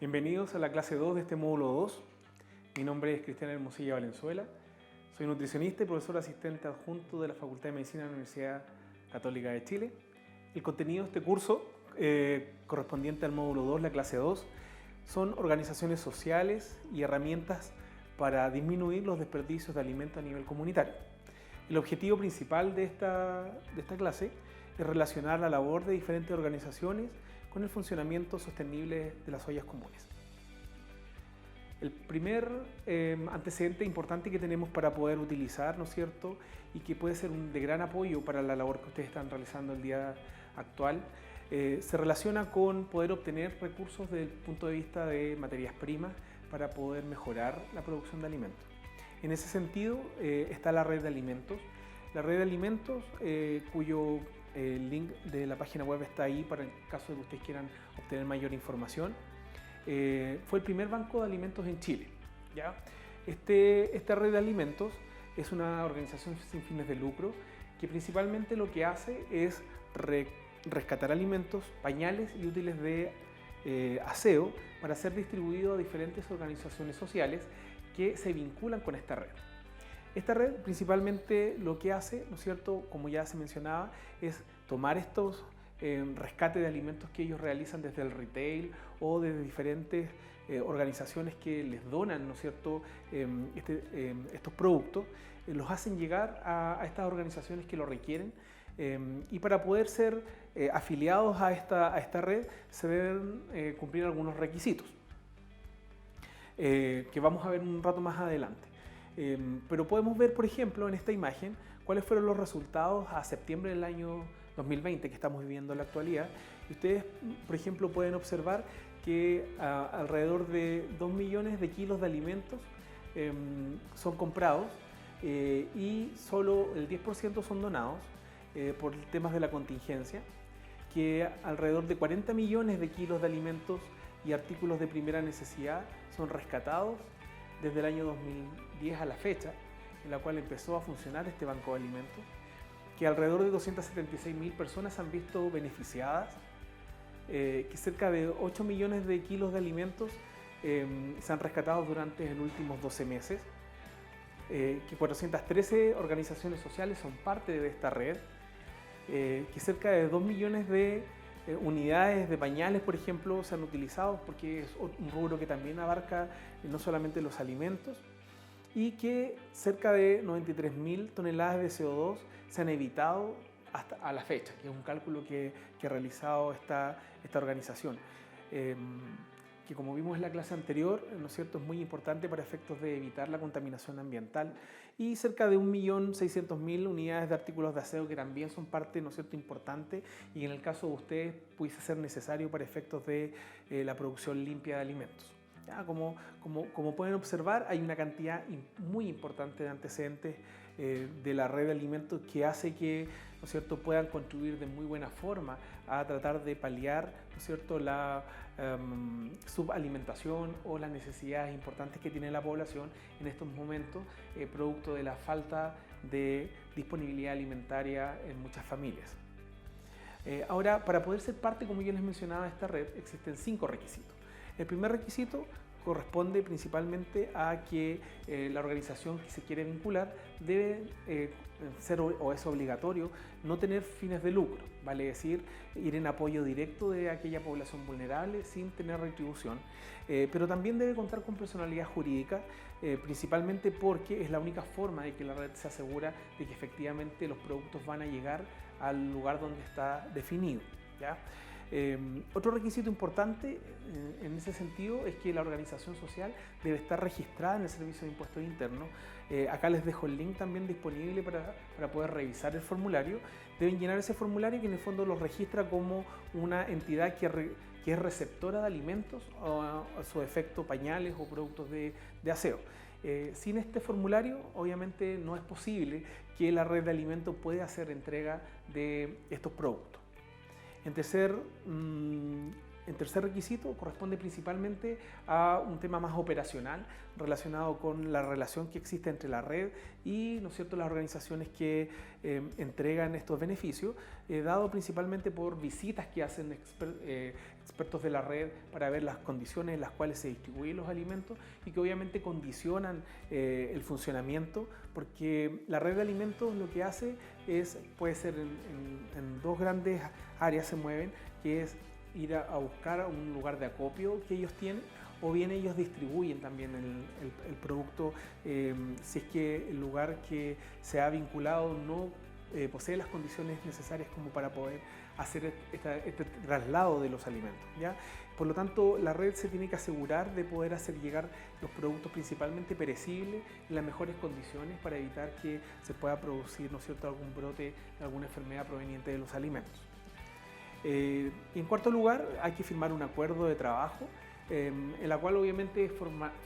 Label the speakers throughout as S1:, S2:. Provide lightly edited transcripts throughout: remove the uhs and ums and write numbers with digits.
S1: Bienvenidos a la clase 2 de este módulo 2. Mi nombre es Cristian Hermosilla Valenzuela. Soy nutricionista y profesor asistente adjunto de la Facultad de Medicina de la Universidad Católica de Chile. El contenido de este curso, correspondiente al módulo 2, la clase 2, son organizaciones sociales y herramientas para disminuir los desperdicios de alimentos a nivel comunitario. El objetivo principal de esta clase es relacionar la labor de diferentes organizaciones con el funcionamiento sostenible de las ollas comunes. El primer antecedente importante que tenemos para poder utilizar, ¿no es cierto?, y que puede ser de gran apoyo para la labor que ustedes están realizando el día actual, se relaciona con poder obtener recursos desde el punto de vista de materias primas para poder mejorar la producción de alimentos. En ese sentido está la red de alimentos. La red de alimentos, cuyo el link de la página web está ahí para el caso de que ustedes quieran obtener mayor información. Fue el primer banco de alimentos en Chile, ¿ya? Esta red de alimentos es una organización sin fines de lucro que principalmente lo que hace es rescatar alimentos, pañales y útiles de aseo para ser distribuidos a diferentes organizaciones sociales que se vinculan con esta red. Esta red principalmente lo que hace, ¿no es cierto?, como ya se mencionaba, es tomar estos rescates de alimentos que ellos realizan desde el retail o desde diferentes organizaciones que les donan, ¿no es cierto?, estos productos, los hacen llegar a estas organizaciones que lo requieren, y para poder ser afiliados a esta red se deben cumplir algunos requisitos que vamos a ver un rato más adelante. Pero podemos ver, por ejemplo, en esta imagen, cuáles fueron los resultados a septiembre del año 2020 que estamos viviendo en la actualidad. Y ustedes, por ejemplo, pueden observar que alrededor de 2 millones de kilos de alimentos son comprados y solo el 10% son donados por temas de la contingencia, que alrededor de 40 millones de kilos de alimentos y artículos de primera necesidad son rescatados desde el año 2010 a la fecha, en la cual empezó a funcionar este banco de alimentos, que alrededor de 276.000 personas han visto beneficiadas, que cerca de 8 millones de kilos de alimentos se han rescatado durante los últimos 12 meses, que 413 organizaciones sociales son parte de esta red, que cerca de 2 millones de unidades de pañales, por ejemplo, se han utilizado, porque es un rubro que también abarca no solamente los alimentos, y que cerca de 93.000 toneladas de CO2 se han evitado hasta a la fecha, que es un cálculo que ha realizado esta organización, que como vimos en la clase anterior, ¿no es cierto?, es muy importante para efectos de evitar la contaminación ambiental, y cerca de 1.600.000 unidades de artículos de aseo que también son parte, ¿no es cierto?, importante, y en el caso de ustedes pudiese ser necesario para efectos de la producción limpia de alimentos. Ya, como pueden observar, hay una cantidad muy importante de antecedentes de la red de alimentos que hace que, ¿no es cierto?, puedan contribuir de muy buena forma a tratar de paliar, ¿no es cierto?, la subalimentación o las necesidades importantes que tiene la población en estos momentos, producto de la falta de disponibilidad alimentaria en muchas familias. Ahora, para poder ser parte, como yo les mencionaba, de esta red, existen 5 requisitos. El primer requisito corresponde principalmente a que la organización que se quiere vincular debe ser, o es obligatorio, no tener fines de lucro, vale decir, ir en apoyo directo de aquella población vulnerable sin tener retribución, pero también debe contar con personalidad jurídica, principalmente porque es la única forma de que la red se asegura de que efectivamente los productos van a llegar al lugar donde está definido, ¿ya? Otro requisito importante en ese sentido es que la organización social debe estar registrada en el Servicio de Impuestos Internos. Acá les dejo el link también disponible para poder revisar el formulario. Deben llenar ese formulario que en el fondo los registra como una entidad que es receptora de alimentos o a su efecto pañales o productos de aseo. Sin este formulario obviamente no es posible que la red de alimentos pueda hacer entrega de estos productos. En tercer En tercer requisito, corresponde principalmente a un tema más operacional relacionado con la relación que existe entre la red y, ¿no es cierto?, las organizaciones que entregan estos beneficios, dado principalmente por visitas que hacen expertos de la red para ver las condiciones en las cuales se distribuyen los alimentos y que obviamente condicionan el funcionamiento, porque la red de alimentos lo que hace puede ser en dos grandes áreas se mueven, que es ir a buscar un lugar de acopio que ellos tienen, o bien ellos distribuyen también el producto si es que el lugar que se ha vinculado no posee las condiciones necesarias como para poder hacer este traslado de los alimentos, ¿ya? Por lo tanto, la red se tiene que asegurar de poder hacer llegar los productos principalmente perecibles en las mejores condiciones para evitar que se pueda producir, ¿no es cierto?, algún brote, alguna enfermedad proveniente de los alimentos. Y en cuarto lugar, hay que firmar un acuerdo de trabajo en la cual obviamente es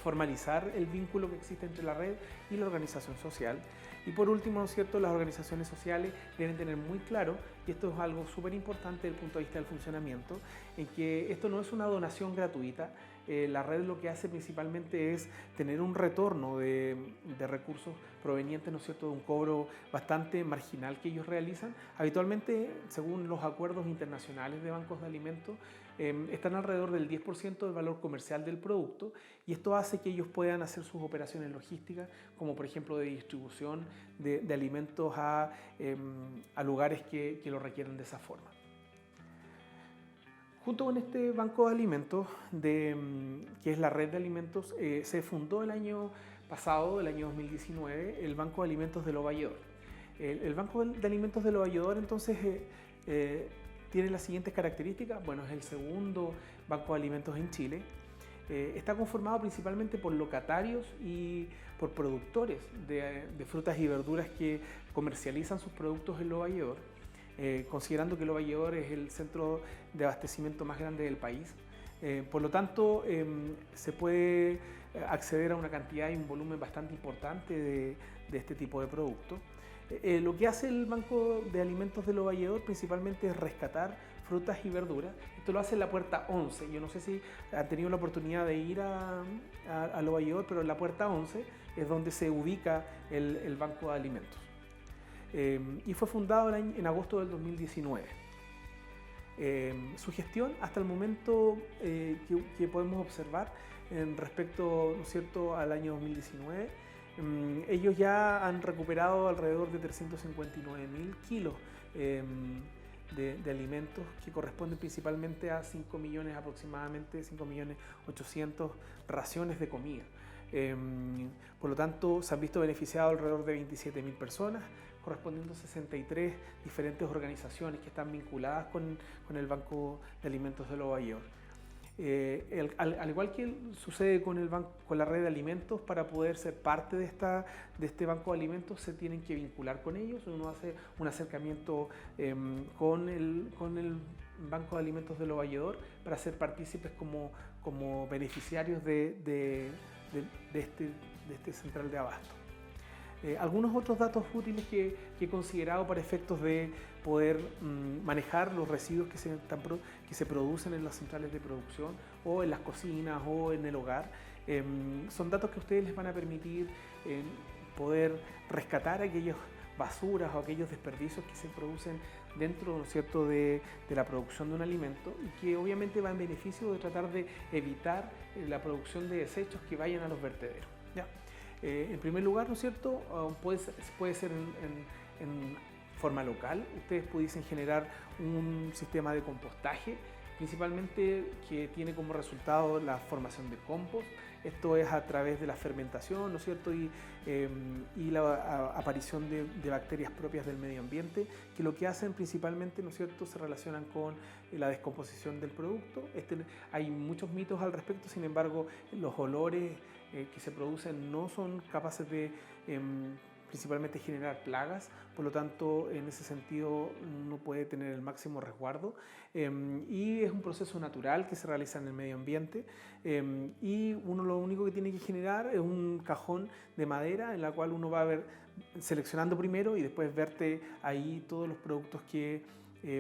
S1: formalizar el vínculo que existe entre la red y la organización social. Y por último, ¿no es cierto?, las organizaciones sociales deben tener muy claro, y esto es algo súper importante desde el punto de vista del funcionamiento, en que esto no es una donación gratuita. La red lo que hace principalmente es tener un retorno de recursos provenientes, ¿no es cierto?, de un cobro bastante marginal que ellos realizan. Habitualmente, según los acuerdos internacionales de bancos de alimentos, están alrededor del 10% del valor comercial del producto, y esto hace que ellos puedan hacer sus operaciones logísticas, como por ejemplo de distribución de alimentos a lugares que lo requieren de esa forma. Junto con este banco de alimentos, que es la red de alimentos, se fundó el año pasado, el año 2019, el Banco de Alimentos de Lo Valledor. El Banco de Alimentos de Lo Valledor entonces tiene las siguientes características. Bueno, es el segundo banco de alimentos en Chile. Está conformado principalmente por locatarios y por productores de frutas y verduras que comercializan sus productos en Lo Valledor. Considerando que Lo Valledor es el centro de abastecimiento más grande del país. Por lo tanto, se puede acceder a una cantidad y un volumen bastante importante de este tipo de productos. Lo que hace el Banco de Alimentos de Lo Valledor principalmente es rescatar frutas y verduras. Esto lo hace en la puerta 11. Yo no sé si han tenido la oportunidad de ir a Lo Valledor, pero en la puerta 11 es donde se ubica el Banco de Alimentos. Y fue fundado en agosto del 2019. Su gestión hasta el momento que podemos observar respecto, ¿no es cierto?, al año 2019, ellos ya han recuperado alrededor de 359.000 kilos de alimentos, que corresponden principalmente a 5 millones aproximadamente, 5.800.000 raciones de comida. Por lo tanto, se han visto beneficiados alrededor de 27.000 personas, correspondiendo a 63 diferentes organizaciones que están vinculadas con el Banco de Alimentos de Lo Valledor. Al igual que sucede con la red de alimentos, para poder ser parte de este banco de alimentos se tienen que vincular con ellos. Uno hace un acercamiento con el Banco de Alimentos de Lo Valledor para ser partícipes como beneficiarios de este central de abasto. Algunos otros datos útiles que he considerado para efectos de poder manejar los residuos que se producen en las centrales de producción o en las cocinas o en el hogar, son datos que a ustedes les van a permitir poder rescatar aquellas basuras o aquellos desperdicios que se producen dentro, ¿no es cierto?, de la producción de un alimento, y que obviamente va en beneficio de tratar de evitar la producción de desechos que vayan a los vertederos, ¿ya? En primer lugar, ¿no es cierto?, puede ser en forma local. Ustedes pudiesen generar un sistema de compostaje, principalmente que tiene como resultado la formación de compost. Esto es a través de la fermentación, ¿no es cierto?, y la aparición de bacterias propias del medio ambiente, que lo que hacen principalmente, ¿no es cierto?, se relacionan con la descomposición del producto. Hay muchos mitos al respecto, sin embargo, los olores que se producen no son capaces de principalmente generar plagas, por lo tanto en ese sentido no puede tener el máximo resguardo, y es un proceso natural que se realiza en el medio ambiente, y uno lo único que tiene que generar es un cajón de madera en la cual uno va a ver seleccionando primero y después verte ahí todos los productos que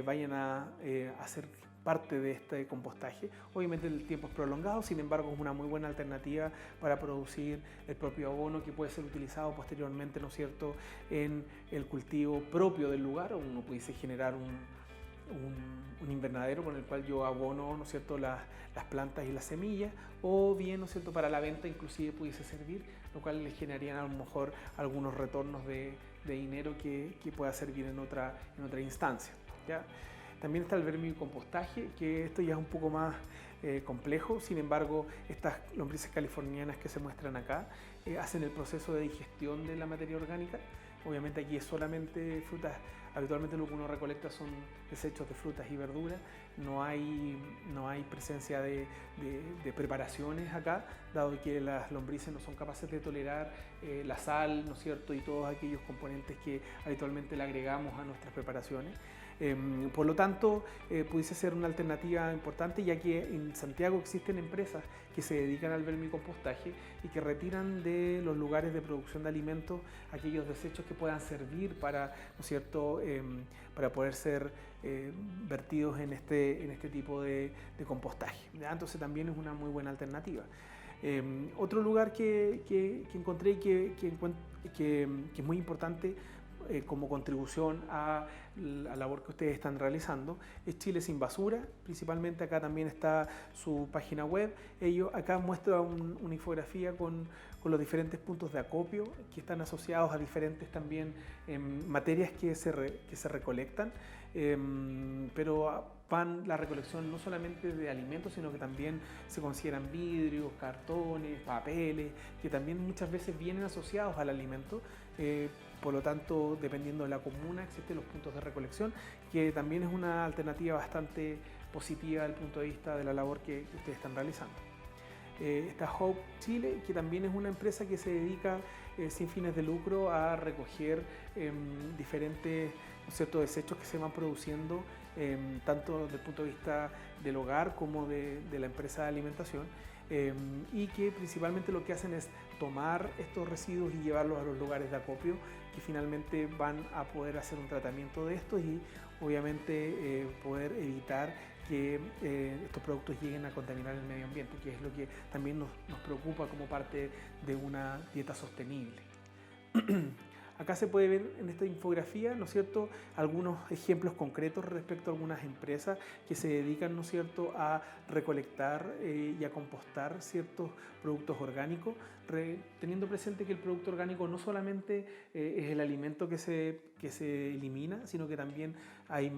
S1: vayan a hacer parte de este compostaje. Obviamente el tiempo es prolongado, sin embargo es una muy buena alternativa para producir el propio abono que puede ser utilizado posteriormente, ¿no es cierto?, en el cultivo propio del lugar. Uno pudiese generar un invernadero con el cual yo abono, ¿no es cierto?, las plantas y las semillas, o bien, ¿no es cierto?, para la venta inclusive pudiese servir, lo cual les generarían a lo mejor algunos retornos de dinero que pueda servir en otra instancia, ¿ya? También está el vermicompostaje, que esto ya es un poco más complejo. Sin embargo, estas lombrices californianas que se muestran acá hacen el proceso de digestión de la materia orgánica. Obviamente aquí es solamente frutas, habitualmente lo que uno recolecta son desechos de frutas y verduras. No hay presencia de preparaciones acá, dado que las lombrices no son capaces de tolerar la sal, ¿no es cierto?, y todos aquellos componentes que habitualmente le agregamos a nuestras preparaciones. Por lo tanto, pudiese ser una alternativa importante, ya que en Santiago existen empresas que se dedican al vermicompostaje y que retiran de los lugares de producción de alimentos aquellos desechos que puedan servir para, ¿no es cierto?, para poder ser vertidos en este tipo de compostaje, ¿ya? Entonces también es una muy buena alternativa. Otro lugar que encontré y que es muy importante como contribución a la labor que ustedes están realizando es Chile Sin Basura. Principalmente acá también está su página web. Ellos acá muestran una infografía con los diferentes puntos de acopio que están asociados a diferentes también materias que se recolectan, pero van la recolección no solamente de alimentos, sino que también se consideran vidrios, cartones, papeles, que también muchas veces vienen asociados al alimento. Por lo tanto, dependiendo de la comuna, existen los puntos de recolección, que también es una alternativa bastante positiva desde el punto de vista de la labor que ustedes están realizando. Está Hope Chile, que también es una empresa que se dedica sin fines de lucro a recoger diferentes, ¿no es cierto?, desechos que se van produciendo tanto desde el punto de vista del hogar como de la empresa de alimentación, y que principalmente lo que hacen es tomar estos residuos y llevarlos a los lugares de acopio, que finalmente van a poder hacer un tratamiento de estos y obviamente poder evitar que estos productos lleguen a contaminar el medio ambiente, que es lo que también nos preocupa como parte de una dieta sostenible. Acá se puede ver en esta infografía, ¿no es cierto?, algunos ejemplos concretos respecto a algunas empresas que se dedican, ¿no es cierto?, a recolectar y a compostar ciertos productos orgánicos, teniendo presente que el producto orgánico no solamente es el alimento que se elimina, sino que también hay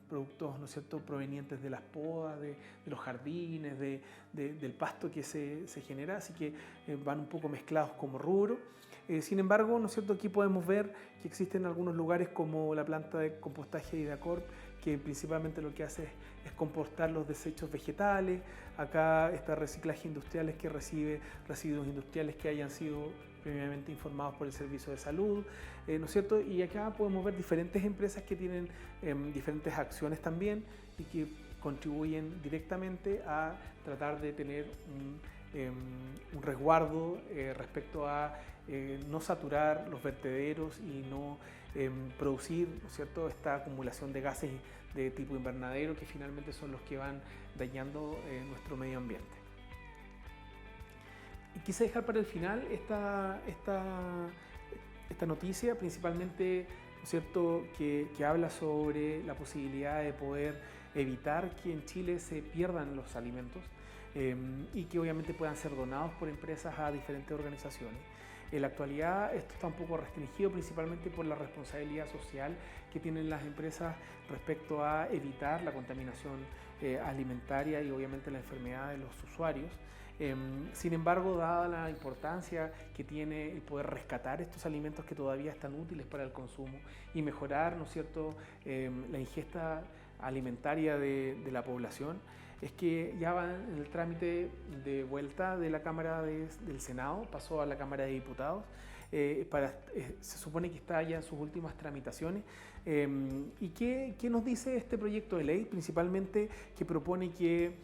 S1: productos, ¿no es cierto?, provenientes de las podas, de los jardines, del pasto que se genera, así que van un poco mezclados como rubro. Sin embargo, ¿no es cierto?, aquí podemos ver que existen algunos lugares como la planta de compostaje de Idacorp, que principalmente lo que hace es compostar los desechos vegetales. Acá está Reciclaje Industriales, que recibe residuos industriales que hayan sido previamente informados por el Servicio de Salud, ¿no es cierto? Y acá podemos ver diferentes empresas que tienen diferentes acciones también y que contribuyen directamente a tratar de tener un resguardo respecto a no saturar los vertederos y no producir, ¿no es cierto?, esta acumulación de gases de tipo invernadero, que finalmente son los que van dañando nuestro medio ambiente. Y quise dejar para el final esta noticia, principalmente, ¿no es cierto?, que habla sobre la posibilidad de poder evitar que en Chile se pierdan los alimentos y que obviamente puedan ser donados por empresas a diferentes organizaciones. En la actualidad esto está un poco restringido principalmente por la responsabilidad social que tienen las empresas respecto a evitar la contaminación alimentaria y obviamente la enfermedad de los usuarios. Sin embargo, dada la importancia que tiene el poder rescatar estos alimentos que todavía están útiles para el consumo y mejorar, ¿no es cierto?, la ingesta alimentaria de la población, es que ya va en el trámite de vuelta de la Cámara del Senado, pasó a la Cámara de Diputados, se supone que está ya en sus últimas tramitaciones. ¿Y qué nos dice este proyecto de ley? Principalmente que propone que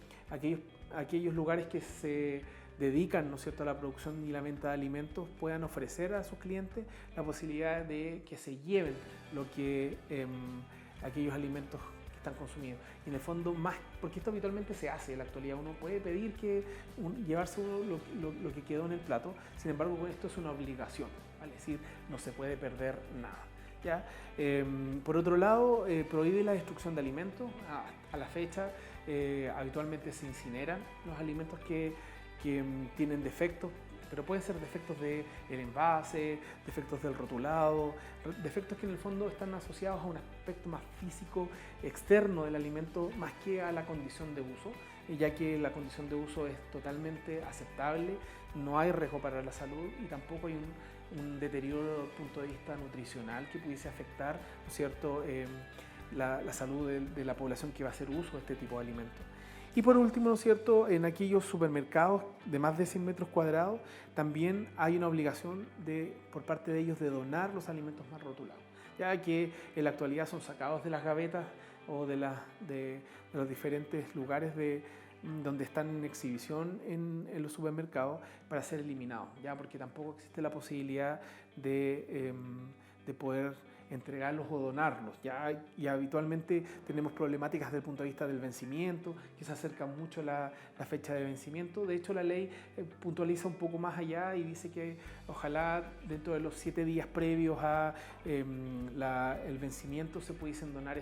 S1: aquellos lugares que se dedican, ¿no es cierto?, a la producción y la venta de alimentos puedan ofrecer a sus clientes la posibilidad de que se lleven lo que aquellos alimentos que están consumidos. Y en el fondo, más, porque esto habitualmente se hace en la actualidad, uno puede pedir llevarse lo que quedó en el plato, sin embargo, esto es una obligación, ¿vale? Es decir, no se puede perder nada. ¿Ya? Por otro lado, prohíbe la destrucción de alimentos. A la fecha, habitualmente se incineran los alimentos que tienen defectos, pero pueden ser defectos del envase, defectos del rotulado, defectos que en el fondo están asociados a un aspecto más físico, externo del alimento, más que a la condición de uso, ya que la condición de uso es totalmente aceptable, no hay riesgo para la salud y tampoco hay un deterioro desde el punto de vista nutricional que pudiese afectar, ¿no es cierto?, la salud de la población que va a hacer uso de este tipo de alimentos. Y por último, ¿no es cierto?, en aquellos supermercados de más de 100 metros cuadrados también hay una obligación por parte de ellos de donar los alimentos más rotulados, ya que en la actualidad son sacados de las gavetas o de los diferentes lugares donde están en exhibición en los supermercados para ser eliminados, ya porque tampoco existe la posibilidad de poder entregarlos o donarlos. Y habitualmente tenemos problemáticas desde el punto de vista del vencimiento, que se acerca mucho la fecha de vencimiento. De hecho, la ley puntualiza un poco más allá y dice que ojalá dentro de los 7 días previos a el vencimiento se pudiesen donar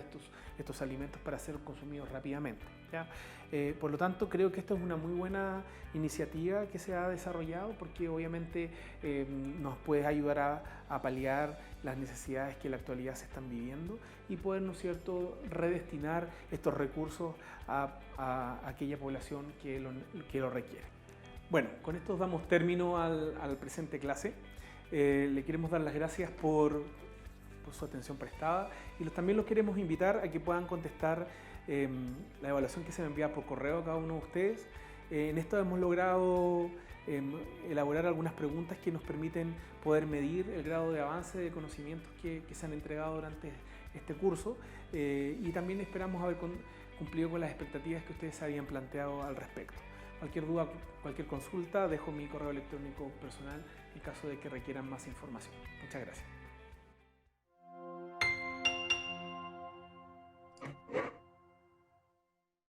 S1: estos alimentos para ser consumidos rápidamente, ¿ya? Por lo tanto, creo que esta es una muy buena iniciativa que se ha desarrollado porque obviamente nos puede ayudar a paliar las necesidades que en la actualidad se están viviendo y poder, ¿no es cierto?, redestinar estos recursos a aquella población que lo requiere. Bueno, con esto damos término al presente clase. Le queremos dar las gracias por su atención prestada y también los queremos invitar a que puedan contestar la evaluación que se me envía por correo a cada uno de ustedes. En esto hemos logrado elaborar algunas preguntas que nos permiten poder medir el grado de avance de conocimientos que se han entregado durante este curso y también esperamos haber cumplido con las expectativas que ustedes habían planteado al respecto. Cualquier duda, cualquier consulta, dejo mi correo electrónico personal en caso de que requieran más información. Muchas gracias.